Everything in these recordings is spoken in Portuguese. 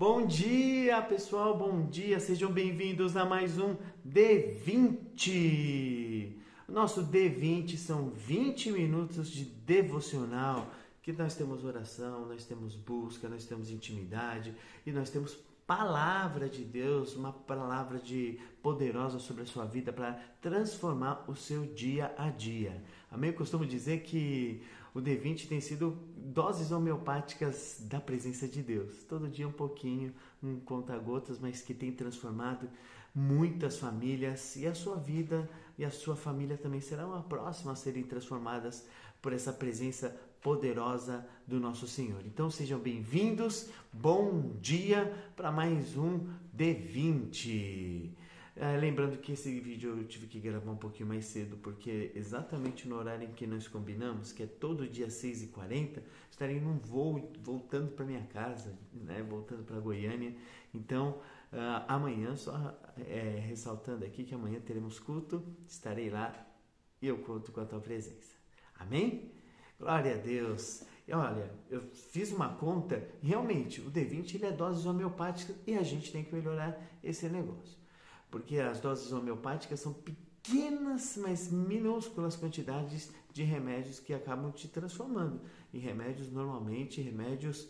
Bom dia, pessoal, bom dia, sejam bem-vindos a mais um D20. O nosso D20 são 20 minutos de devocional, que nós temos oração, nós temos busca, nós temos intimidade e nós temos palavra de Deus, uma palavra poderosa sobre a sua vida para transformar o seu dia a dia. Amém? Eu costumo dizer que o D20 tem sido doses homeopáticas da presença de Deus. Todo dia um pouquinho, um conta-gotas, mas que tem transformado muitas famílias, e a sua vida e a sua família também serão a próxima a serem transformadas por essa presença poderosa do nosso Senhor. Então sejam bem-vindos, bom dia para mais um D20. Lembrando que esse vídeo eu tive que gravar um pouquinho mais cedo, porque exatamente no horário em que nós combinamos, que é todo dia 6h40, estarei num voo voltando para minha casa, né, voltando para Goiânia. Então, amanhã, só ressaltando aqui que amanhã teremos culto, estarei lá e eu conto com a tua presença. Amém? Glória a Deus! E olha, eu fiz uma conta, realmente, o D20 ele é doses homeopáticas e a gente tem que melhorar esse negócio. Porque as doses homeopáticas são pequenas, mas minúsculas quantidades de remédios que acabam te transformando em remédios, normalmente remédios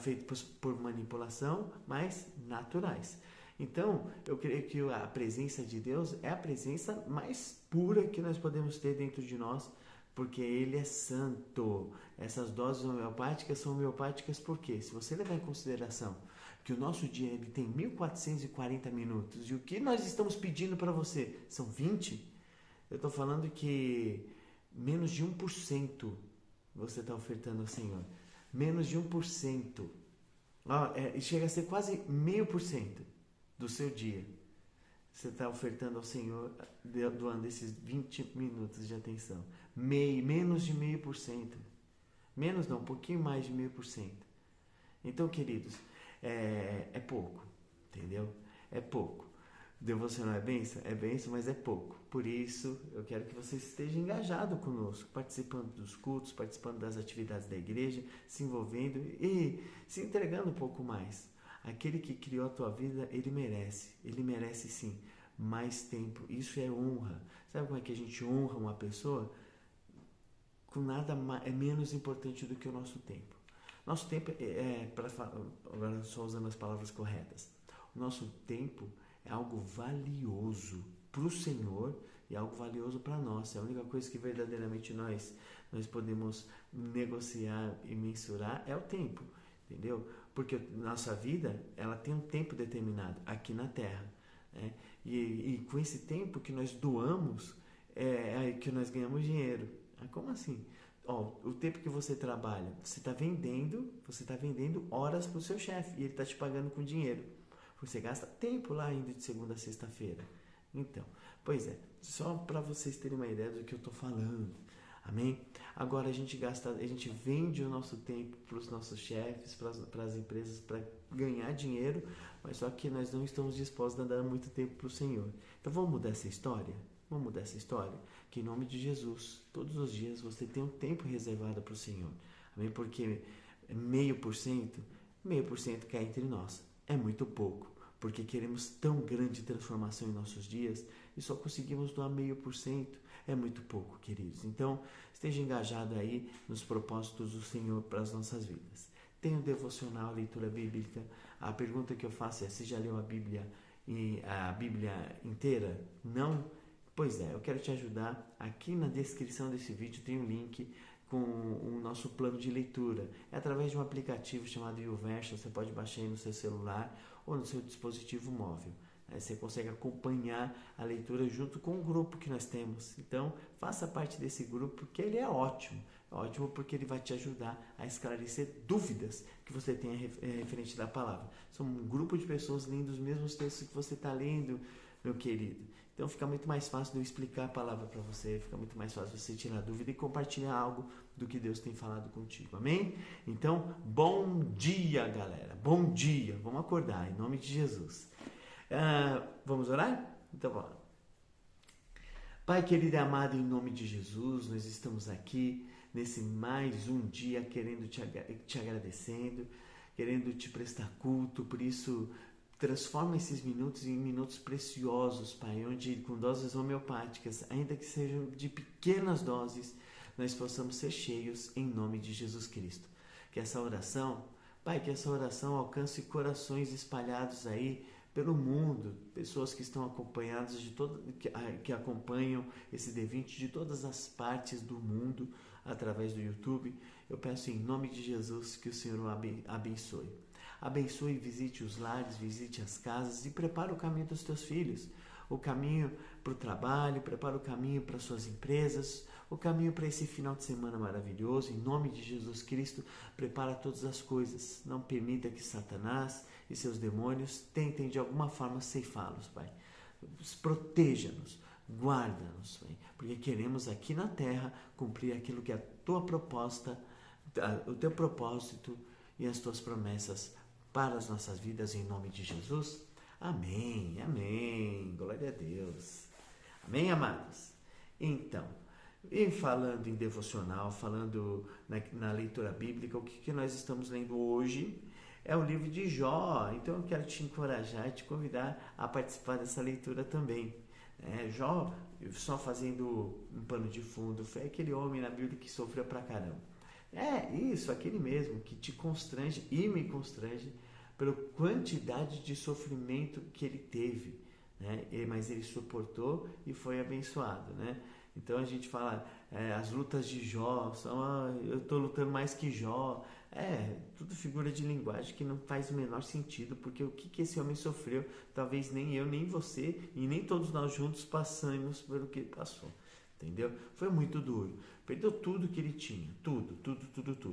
feitos por manipulação, mas naturais. Então, eu creio que a presença de Deus é a presença mais pura que nós podemos ter dentro de nós, porque Ele é santo. Essas doses homeopáticas são homeopáticas porque, se você levar em consideração que o nosso dia ele tem 1440 minutos e o que nós estamos pedindo para você são 20, eu estou falando que menos de 1% você está ofertando ao Senhor. Menos de 1%. Chega a ser quase 0,5% do seu dia. Você está ofertando ao Senhor, doando esses 20 minutos de atenção. Menos de 0,5%. Menos não, um pouquinho mais de 0,5%. Então, queridos, é pouco, entendeu? É pouco. Devocional é bênção? É bênção, mas é pouco. Por isso, eu quero que você esteja engajado conosco, participando dos cultos, participando das atividades da igreja, se envolvendo e se entregando um pouco mais. Aquele que criou a tua vida, ele merece sim mais tempo. Isso é honra. Sabe como é que a gente honra uma pessoa? Com nada é menos importante do que o nosso tempo. Nosso tempo agora só usando as palavras corretas. O nosso tempo é algo valioso para o Senhor e algo valioso para nós. É a única coisa que verdadeiramente nós podemos negociar e mensurar é o tempo, entendeu? Porque nossa vida ela tem um tempo determinado aqui na Terra, né? E com esse tempo que nós doamos é aí que nós ganhamos dinheiro. Como assim? O tempo que você trabalha, você está vendendo horas para o seu chefe e ele está te pagando com dinheiro. Você gasta tempo lá indo de segunda a sexta-feira. Então, pois é, só para vocês terem uma ideia do que eu estou falando. Amém? Agora a gente vende o nosso tempo para os nossos chefes, para as empresas, para ganhar dinheiro, mas só que nós não estamos dispostos a dar muito tempo para o Senhor. Então vamos mudar essa história? Vamos mudar essa história? Que em nome de Jesus, todos os dias você tem um tempo reservado para o Senhor. Amém? Porque 0,5% cá entre nós é muito pouco. Porque queremos tão grande transformação em nossos dias e só conseguimos doar 0,5%. É muito pouco, queridos. Então, esteja engajado aí nos propósitos do Senhor para as nossas vidas. Tem o devocional, a leitura bíblica. A pergunta que eu faço é: você já leu a Bíblia inteira? Não? Pois é, eu quero te ajudar. Aqui na descrição desse vídeo tem um link com o nosso plano de leitura. É através de um aplicativo chamado YouVersion. Você pode baixar aí no seu celular ou no seu dispositivo móvel. Você consegue acompanhar a leitura junto com o grupo que nós temos. Então, faça parte desse grupo, porque ele é ótimo. É ótimo porque ele vai te ajudar a esclarecer dúvidas que você tenha referente da palavra. São um grupo de pessoas lendo os mesmos textos que você está lendo, meu querido. Então, fica muito mais fácil de eu explicar a palavra para você. Fica muito mais fácil você tirar dúvida e compartilhar algo do que Deus tem falado contigo. Amém? Então, bom dia, galera. Bom dia. Vamos acordar, em nome de Jesus. Vamos orar? Então vamos. Pai querido e amado, em nome de Jesus, nós estamos aqui nesse mais um dia querendo te agradecendo, querendo te prestar culto. Por isso, transforma esses minutos em minutos preciosos, Pai, onde com doses homeopáticas, ainda que sejam de pequenas doses, nós possamos ser cheios em nome de Jesus Cristo. Que essa oração, Pai, que essa oração alcance corações espalhados aí pelo mundo, pessoas que estão acompanhadas que acompanham esse D20 de todas as partes do mundo através do YouTube. Eu peço em nome de Jesus que o Senhor o abençoe. Abençoe e visite os lares, visite as casas e prepare o caminho dos teus filhos. O caminho para o trabalho, prepara o caminho para suas empresas, o caminho para esse final de semana maravilhoso. Em nome de Jesus Cristo, prepara todas as coisas. Não permita que Satanás e seus demônios tentem de alguma forma ceifá-los, Pai. Proteja-nos, guarda-nos, Pai, porque queremos aqui na terra cumprir aquilo que é a tua proposta, o teu propósito e as tuas promessas para as nossas vidas, em nome de Jesus. Amém, amém, glória a Deus. Amém, amados? Então, e falando em devocional, falando na leitura bíblica, o que nós estamos lendo hoje é o livro de Jó. Então eu quero te encorajar e te convidar a participar dessa leitura também. Jó, só fazendo um pano de fundo, foi aquele homem na Bíblia que sofreu pra caramba. Isso, aquele mesmo que te constrange e me constrange pela quantidade de sofrimento que ele teve, né? Mas ele suportou e foi abençoado, né? Então a gente fala, as lutas de Jó, eu estou lutando mais que Jó. Tudo figura de linguagem que não faz o menor sentido, porque o que esse homem sofreu, talvez nem eu, nem você e nem todos nós juntos passamos pelo que ele passou. Entendeu? Foi muito duro. Perdeu tudo que ele tinha. Tudo.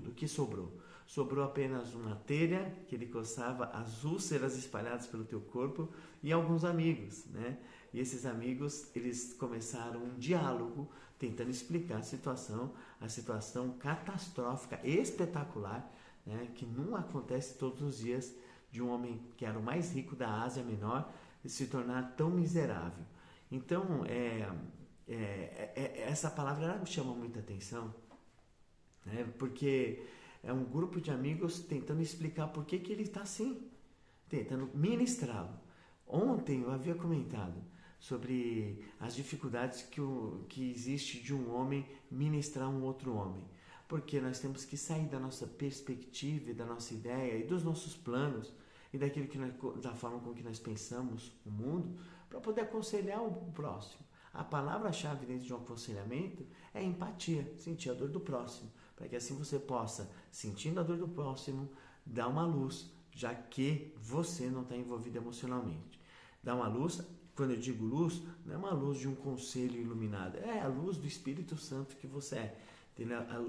O que sobrou? Sobrou apenas uma telha que ele coçava, as úlceras espalhadas pelo teu corpo e alguns amigos, né? E esses amigos, eles começaram um diálogo tentando explicar a situação catastrófica, espetacular, né? Que não acontece todos os dias, de um homem que era o mais rico da Ásia Menor se tornar tão miserável. Então, essa palavra ela me chama muita atenção, né? Porque é um grupo de amigos tentando explicar por que ele está assim, tentando ministrá-lo. Ontem eu havia comentado sobre as dificuldades que existe de um homem ministrar um outro homem, porque nós temos que sair da nossa perspectiva, da nossa ideia e dos nossos planos e da forma com que nós pensamos o mundo, para poder aconselhar o próximo. A palavra-chave dentro de um aconselhamento é empatia, sentir a dor do próximo, para que assim você possa, sentindo a dor do próximo, dar uma luz, já que você não está envolvido emocionalmente. Dar uma luz, quando eu digo luz, não é uma luz de um conselho iluminado, é a luz do Espírito Santo que você é.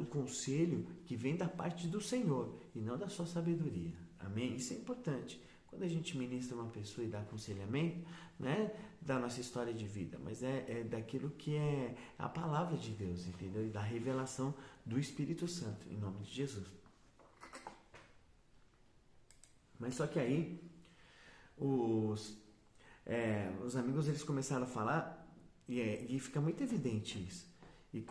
O conselho que vem da parte do Senhor e não da sua sabedoria. Amém? Isso é importante. Quando a gente ministra uma pessoa e dá aconselhamento, né, da nossa história de vida, mas é daquilo que é a palavra de Deus, entendeu? E da revelação do Espírito Santo, em nome de Jesus. Mas só que aí, os amigos, eles começaram a falar e fica muito evidente isso.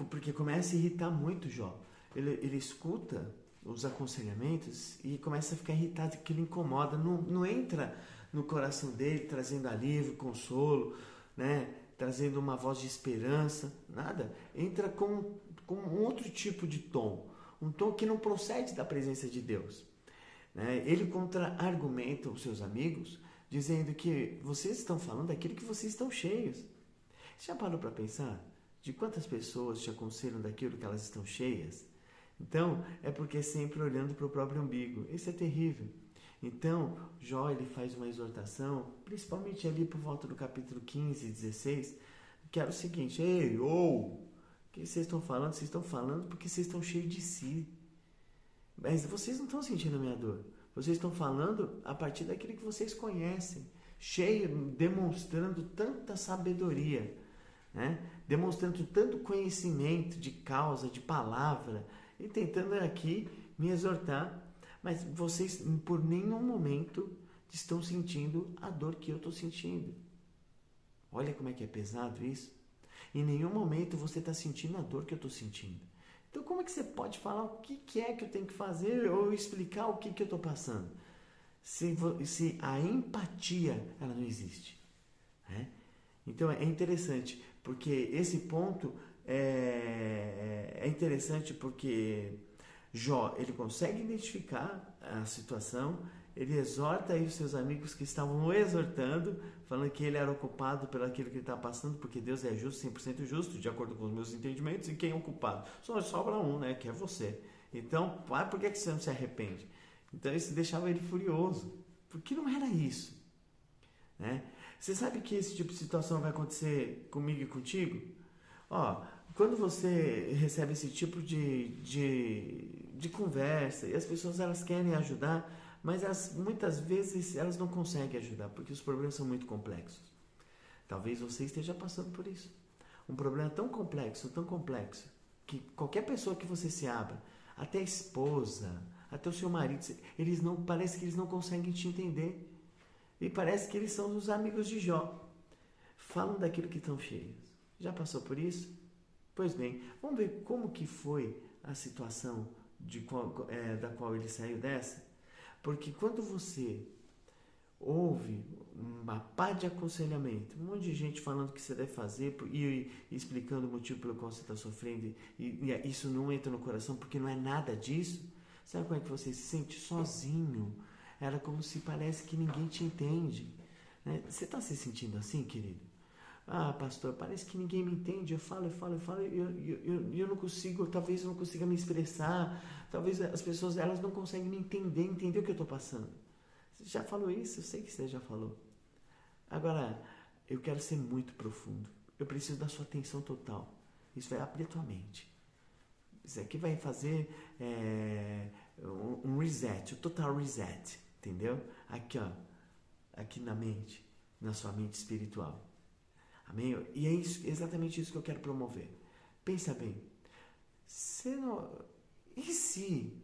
Porque começa a irritar muito Jó. Ele escuta os aconselhamentos e começa a ficar irritado, que ele incomoda, não entra no coração dele, trazendo alívio, consolo, né? Trazendo uma voz de esperança, nada. Entra com um outro tipo de tom, um tom que não procede da presença de Deus, né? Ele contra-argumenta os seus amigos, dizendo que vocês estão falando daquilo que vocês estão cheios. Você já parou para pensar de quantas pessoas te aconselham daquilo que elas estão cheias? Então, é porque é sempre olhando para o próprio umbigo. Isso é terrível. Então, Jó, ele faz uma exortação, principalmente ali por volta do capítulo 15 e 16, que era o seguinte: o que vocês estão falando? Vocês estão falando porque vocês estão cheios de si. Mas vocês não estão sentindo a minha dor. Vocês estão falando a partir daquilo que vocês conhecem, demonstrando tanta sabedoria, né? Demonstrando tanto conhecimento de causa, de palavra, e tentando aqui me exortar, mas vocês por nenhum momento estão sentindo a dor que eu estou sentindo. Olha como é que é pesado isso. Em nenhum momento você está sentindo a dor que eu estou sentindo. Então como é que você pode falar o que é que eu tenho que fazer ou explicar o que eu estou passando? Se a empatia ela não existe, né? Então é interessante, porque esse ponto é interessante porque Jó, ele consegue identificar a situação, ele exorta aí os seus amigos que estavam o exortando, falando que ele era o culpado pelo aquilo que ele estava passando, porque Deus é justo, 100% justo, de acordo com os meus entendimentos, e quem é o culpado? Só sobra um, né, que é você. Então, por que você não se arrepende? Então isso deixava ele furioso, porque não era isso, né? Você sabe que esse tipo de situação vai acontecer comigo e contigo? Ó, quando você recebe esse tipo de conversa e as pessoas elas querem ajudar, mas muitas vezes elas não conseguem ajudar porque os problemas são muito complexos. Talvez você esteja passando por isso. Um problema tão complexo, que qualquer pessoa que você se abra, até a esposa, até o seu marido, parece que eles não conseguem te entender. E parece que eles são os amigos de Jó. Falam daquilo que estão cheios. Já passou por isso? Pois bem, vamos ver como que foi a situação da qual ele saiu dessa? Porque quando você ouve uma pá de aconselhamento, um monte de gente falando o que você deve fazer e explicando o motivo pelo qual você está sofrendo, e isso não entra no coração porque não é nada disso, sabe como é que você se sente? Sozinho. Era como se parece que ninguém te entende, né? Você está se sentindo assim, querido? Ah, pastor, parece que ninguém me entende. Eu falo e eu não consigo, talvez eu não consiga me expressar. Talvez as pessoas elas não conseguem me entender o que eu estou passando. Você já falou isso? Eu sei que você já falou. Agora, eu quero ser muito profundo. Eu preciso da sua atenção total. Isso vai abrir a tua mente. Isso aqui vai fazer um reset, um total reset, entendeu? Aqui, ó, aqui na mente, na sua mente espiritual. Amém? E é exatamente isso que eu quero promover. Pensa bem, e se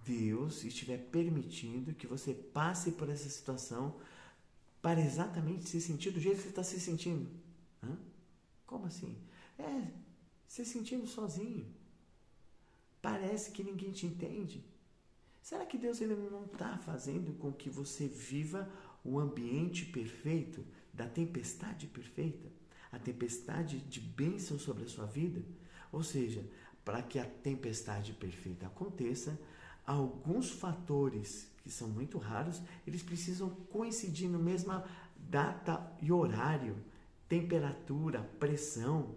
Deus estiver permitindo que você passe por essa situação para exatamente se sentir do jeito que você está se sentindo? Hã? Como assim? Se sentindo sozinho. Parece que ninguém te entende. Será que Deus ele não está fazendo com que você viva o ambiente perfeito da tempestade perfeita? A tempestade de bênção sobre a sua vida? Ou seja, para que a tempestade perfeita aconteça, alguns fatores que são muito raros, eles precisam coincidir na mesma data e horário, temperatura, pressão,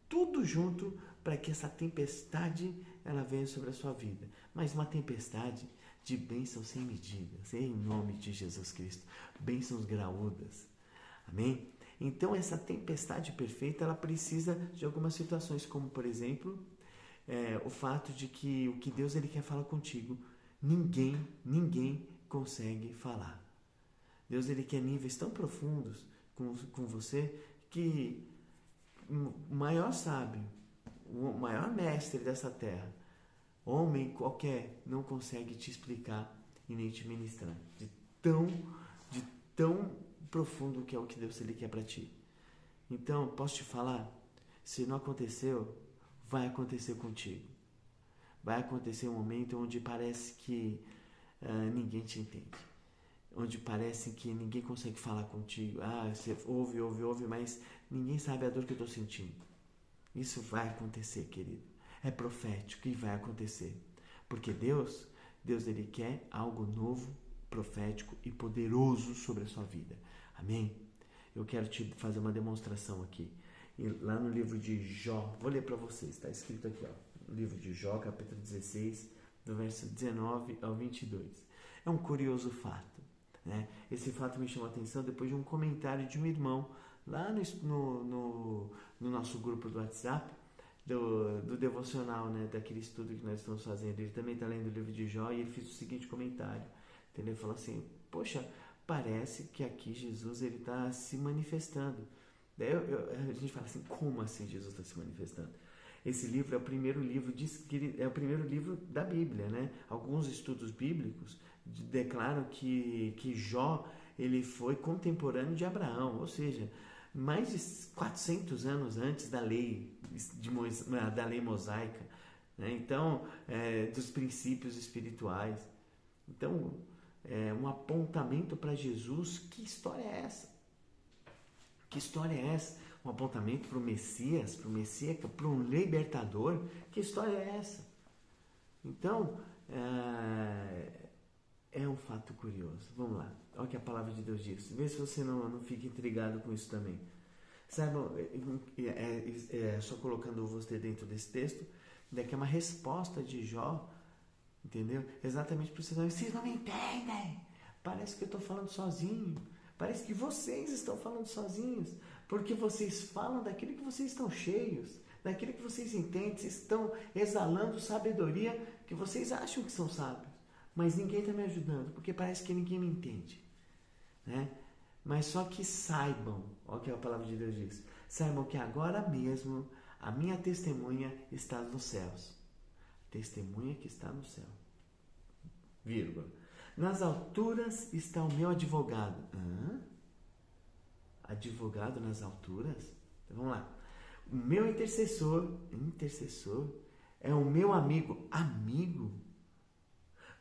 tudo junto para que essa tempestade ela venha sobre a sua vida. Mas uma tempestade de bênçãos sem medidas, em nome de Jesus Cristo. Bênçãos graúdas. Amém? Então essa tempestade perfeita, ela precisa de algumas situações, como por exemplo, o fato de que o que Deus ele quer falar contigo, ninguém consegue falar. Deus ele quer níveis tão profundos com você que o maior sábio, o maior mestre dessa terra, homem qualquer, não consegue te explicar e nem te ministrar de tão profundo que é o que Deus ele quer para ti. Então, posso te falar, se não aconteceu, vai acontecer contigo. Vai acontecer um momento onde parece que ninguém te entende. Onde parece que ninguém consegue falar contigo. Você ouve, mas ninguém sabe a dor que eu estou sentindo. Isso vai acontecer, querido. É profético e vai acontecer. Porque Deus ele quer algo novo, profético e poderoso sobre a sua vida. Amém? Eu quero te fazer uma demonstração aqui. E lá no livro de Jó, vou ler para vocês, está escrito aqui, ó, no livro de Jó, capítulo 16, do verso 19 ao 22. É um curioso fato, né? Esse fato me chamou a atenção depois de um comentário de um irmão lá no nosso grupo do WhatsApp, do devocional, né? Daquele estudo que nós estamos fazendo. Ele também está lendo o livro de Jó e ele fez o seguinte comentário. Ele falou assim, poxa, parece que aqui Jesus está se manifestando. Daí a gente fala assim, como assim Jesus está se manifestando? Esse livro é o primeiro livro da Bíblia, né? Alguns estudos bíblicos declaram que Jó ele foi contemporâneo de Abraão, ou seja, mais de 400 anos antes da lei mosaica. né? Então, dos princípios espirituais. Então, um apontamento para Jesus. Que história é essa? Que história é essa? Um apontamento para o Messias, para um libertador? Que história é essa? Então, é um fato curioso. Vamos lá. Olha o que a palavra de Deus diz. Vê se você não fica intrigado com isso também. Saibam, só colocando você dentro desse texto, daqui é uma resposta de Jó, entendeu? Exatamente para vocês não me entendem. Parece que eu estou falando sozinho. Parece que vocês estão falando sozinhos. Porque vocês falam daquilo que vocês estão cheios, daquilo que vocês entendem, vocês estão exalando sabedoria que vocês acham que são sábios. Mas ninguém está me ajudando, porque parece que ninguém me entende, né? Mas só que saibam, olha o que a palavra de Deus diz, saibam que agora mesmo a minha testemunha está nos céus. Testemunha que está no céu. Vírgula. Nas alturas está o meu advogado. Advogado nas alturas? Então, vamos lá. O meu intercessor é o meu amigo. Amigo?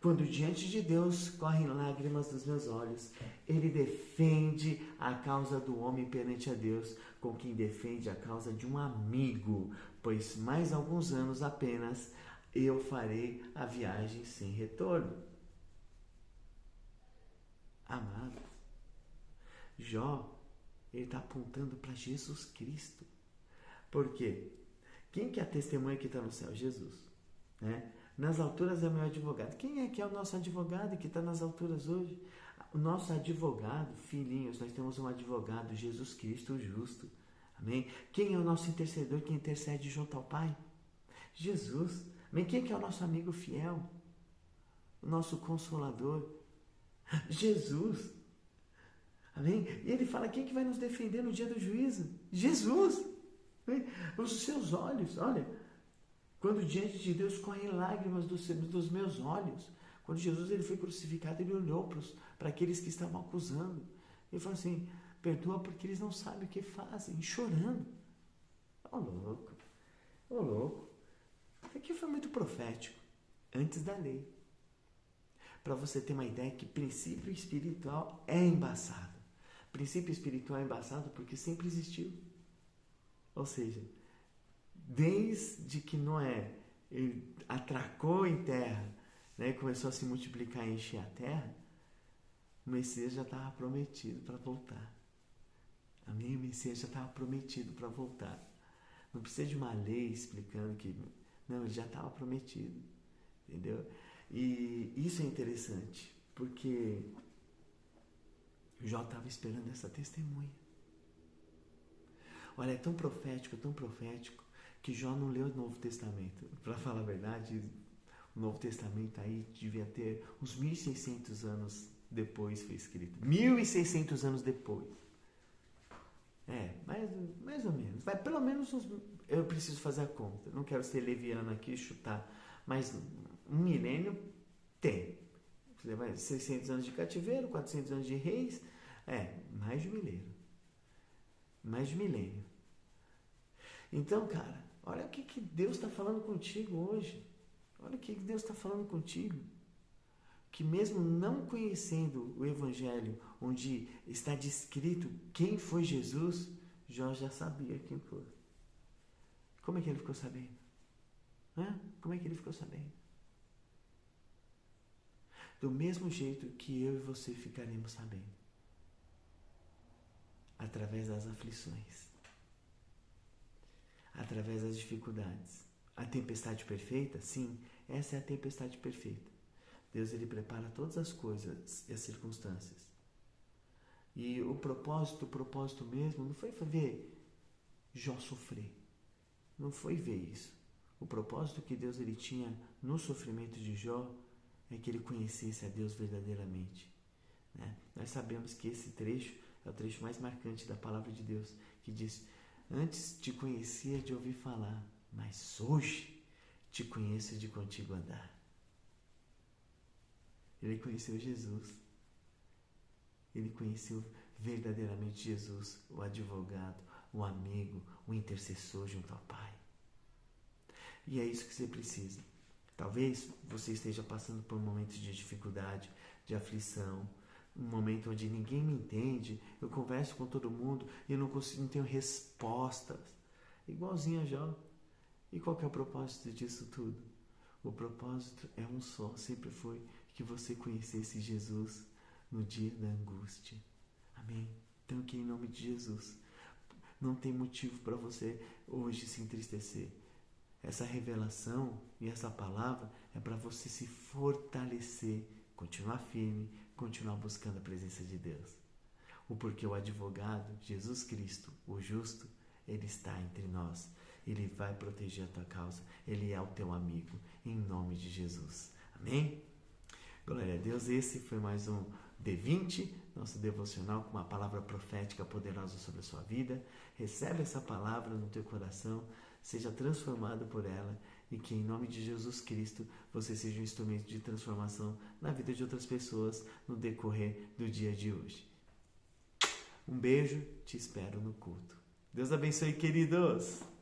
Quando diante de Deus correm lágrimas dos meus olhos, Ele defende a causa do homem perante a Deus, com quem defende a causa de um amigo, pois mais alguns anos apenas eu farei a viagem sem retorno. Amados, Jó, ele está apontando para Jesus Cristo. Por quê? Quem que é a testemunha que está no céu? Jesus, né? Nas alturas é o meu advogado. Quem é que é o nosso advogado que está nas alturas hoje? O nosso advogado, filhinhos, nós temos um advogado, Jesus Cristo, o justo. Amém? Quem é o nosso intercedor que intercede junto ao Pai? Jesus. Amém? Quem é que é o nosso amigo fiel? O nosso consolador? Jesus. Amém? E ele fala, quem é que vai nos defender no dia do juízo? Jesus. Amém? Os seus olhos, olha, quando diante de Deus correm lágrimas dos meus olhos. Quando Jesus ele foi crucificado, ele olhou para aqueles que estavam acusando. Ele falou assim, perdoa porque eles não sabem o que fazem, chorando. Ô louco, ô louco. Aqui foi muito profético, antes da lei. Para você ter uma ideia que princípio espiritual é embaçado. Princípio espiritual é embaçado porque sempre existiu. Ou seja, desde que Noé atracou em terra, né, e começou a se multiplicar e encher a terra, o Messias já estava prometido para voltar. Amém? O Messias já estava prometido para voltar. Não precisa de uma lei explicando que... Não, ele já estava prometido. Entendeu? E isso é interessante, porque Jó estava esperando essa testemunha. Olha, é tão profético, que Jó não leu o Novo Testamento. Para falar a verdade, o Novo Testamento aí devia ter uns 1.600 anos depois foi escrito. 1.600 anos depois. Mais ou menos. Vai pelo menos uns... Eu preciso fazer a conta. Não quero ser leviano aqui e chutar. Mas um milênio tem. Você vai 600 anos de cativeiro, 400 anos de reis. Mais de um milênio. Mais de milênio. Então, cara, olha o que Deus está falando contigo hoje. Olha o que Deus está falando contigo. Que mesmo não conhecendo o Evangelho, onde está descrito quem foi Jesus, Jó já sabia quem foi. Como é que ele ficou sabendo? Como é que ele ficou sabendo? Do mesmo jeito que eu e você ficaremos sabendo. Através das aflições. Através das dificuldades. A tempestade perfeita? Sim, essa é a tempestade perfeita. Deus ele prepara todas as coisas e as circunstâncias. E o propósito mesmo, não foi ver Jó sofrer. Não foi ver isso. O propósito que Deus ele tinha no sofrimento de Jó é que ele conhecesse a Deus verdadeiramente. Né? Nós sabemos que esse trecho é o trecho mais marcante da palavra de Deus, que diz, antes te conhecia de ouvir falar, mas hoje te conheço de contigo andar. Ele conheceu Jesus. Ele conheceu verdadeiramente Jesus, o advogado, o amigo, o intercessor junto ao Pai. E é isso que você precisa. Talvez você esteja passando por momentos de dificuldade, de aflição, um momento onde ninguém me entende, eu converso com todo mundo e eu não tenho respostas. Igualzinho a Jó. E qual que é o propósito disso tudo? O propósito é um só, sempre foi que você conhecesse Jesus no dia da angústia. Amém? Então que em nome de Jesus, não tem motivo para você hoje se entristecer. Essa revelação e essa palavra é para você se fortalecer, continuar firme, continuar buscando a presença de Deus. Porque o advogado, Jesus Cristo, o justo, ele está entre nós. Ele vai proteger a tua causa. Ele é o teu amigo, em nome de Jesus. Amém? Glória a Deus. Esse foi mais um D20, nosso devocional com uma palavra profética poderosa sobre a sua vida. Recebe essa palavra no teu coração, seja transformado por ela e que em nome de Jesus Cristo você seja um instrumento de transformação na vida de outras pessoas no decorrer do dia de hoje. Um beijo, te espero no culto. Deus abençoe, queridos!